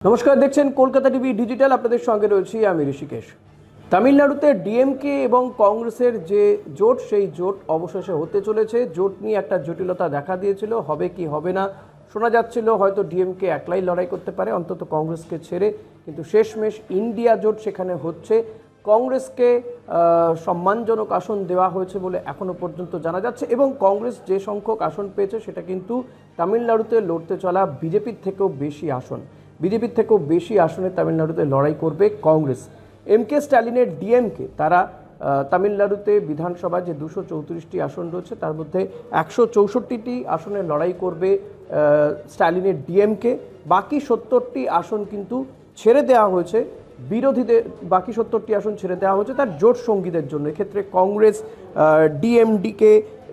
নমস্কার, দেখছেন Kolkata TV digital. আপনাদের সঙ্গে রয়েছি আমি ঋষিকেশ। তামিলনাড়ুতে ডিএমকে এবং কংগ্রেসের যে জোট, সেই জোট অবশেষে হতে চলেছে। জোট নিয়ে একটা জটিলতা দেখা দিয়েছিল, হবে কি হবে না শোনা যাচ্ছিল হয়তো ডিএমকে একলাই লড়াই করতে পারে অন্তত কংগ্রেসকে ছেড়ে, কিন্তু শেষমেশ ইন্ডিয়া জোট সেখানে হচ্ছে। কংগ্রেসকে সম্মানজনক আসন দেওয়া হয়েছে বলে এখনও পর্যন্ত জানা যাচ্ছে, এবং কংগ্রেস যে সংখ্যক আসন পেয়েছে সেটা কিন্তু তামিলনাড়ুতে লড়তে চলা বিজেপির থেকেও বেশি আসন। বিজেপির থেকেও বেশি আসনে তামিলনাড়ুতে লড়াই করবে কংগ্রেস। এমকে স্ট্যালিনের ডিএমকে তারা তামিলনাড়ুতে বিধানসভায় যে 234টি আসন রয়েছে তার মধ্যে 164টি আসনে লড়াই করবে স্ট্যালিনের ডিএমকে। বাকি 70টি আসন কিন্তু ছেড়ে দেওয়া হয়েছে বিরোধীদের, বাকি 70টি আসন ছেড়ে দেওয়া হয়েছে তার জোট সঙ্গীদের জন্য। এক্ষেত্রে কংগ্রেস, ডিএমডিকে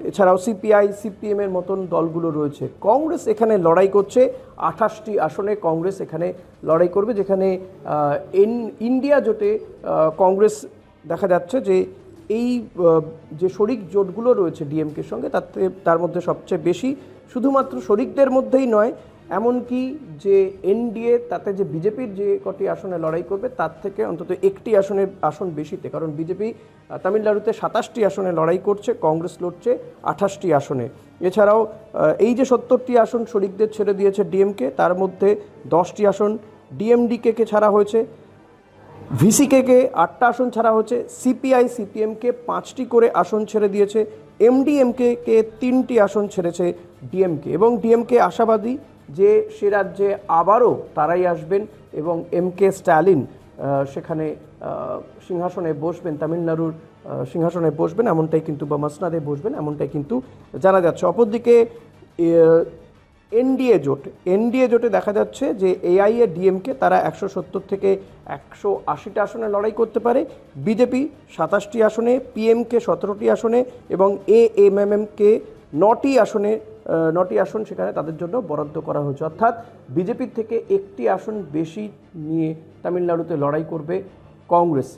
এছাড়াও সিপিআই, সিপিএমের মতন দলগুলো রয়েছে। কংগ্রেস এখানে লড়াই করছে 28টি আসনে। কংগ্রেস এখানে লড়াই করবে, যেখানে ইন্ডিয়া জোটে কংগ্রেস দেখা যাচ্ছে যে এই যে শরিক জোটগুলো রয়েছে ডিএমকের সঙ্গে তার মধ্যে সবচেয়ে বেশি, শুধুমাত্র শরিকদের মধ্যেই নয়, এমনকি যে এনডিএ তাতে যে বিজেপির যে কটি আসনে লড়াই করবে তার থেকে অন্তত একটি আসন বেশিতে, কারণ বিজেপি তামিলনাড়ুতে 27টি আসনে লড়াই করছে, কংগ্রেস লড়ছে 28টি আসনে। এছাড়াও এই যে 70টি আসন শরিকদের ছেড়ে দিয়েছে ডিএমকে, তার মধ্যে 10টি আসন ডিএমডিকে ছাড়া হয়েছে, ভিসিকে 8টা আসন ছাড়া হয়েছে, সিপিআই সিপিএমকে 5টি করে আসন ছেড়ে দিয়েছে, এমডিএমকে 3টি আসন ছেড়েছে ডিএমকে। এবং ডিএমকে আশাবাদী যে সে রাজ্যে আবারও তারাই আসবেন এবং এমকে স্ট্যালিন সেখানে সিংহাসনে বসবেন, তামিলনাড়ুর সিংহাসনে বসবেন এমনটাই কিন্তু, বা মসনাদে বসবেন এমনটাই কিন্তু জানা যাচ্ছে। অপরদিকে এনডিএ জোটে দেখা যাচ্ছে যে এআইএ ডিএমকে তারা 170 থেকে 180টা আসনে লড়াই করতে পারে, বিজেপি 27টি আসনে, পিএমকে 17টি আসনে এবং এএমএমকে 9টি আসন সেখানে তাদের জন্য বরাদ্দ করা হয়েছে। অর্থাৎ বিজেপির থেকে একটি আসন বেশি নিয়ে তামিলনাড়ুতে লড়াই করবে কংগ্রেস।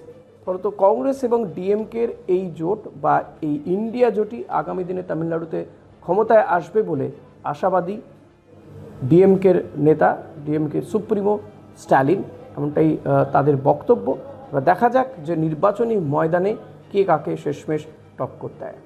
ফলত কংগ্রেস এবং ডিএমকের এই জোট বা এই ইন্ডিয়া জোটই আগামী দিনে তামিলনাড়ুতে ক্ষমতায় আসবে বলে আশাবাদী ডিএমকের নেতা, ডিএমকে সুপ্রিমো স্ট্যালিন, এমনটাই তাদের বক্তব্য। দেখা যাক যে নির্বাচনী ময়দানে কে কাকে শেষমেশ টক্কর দেয়।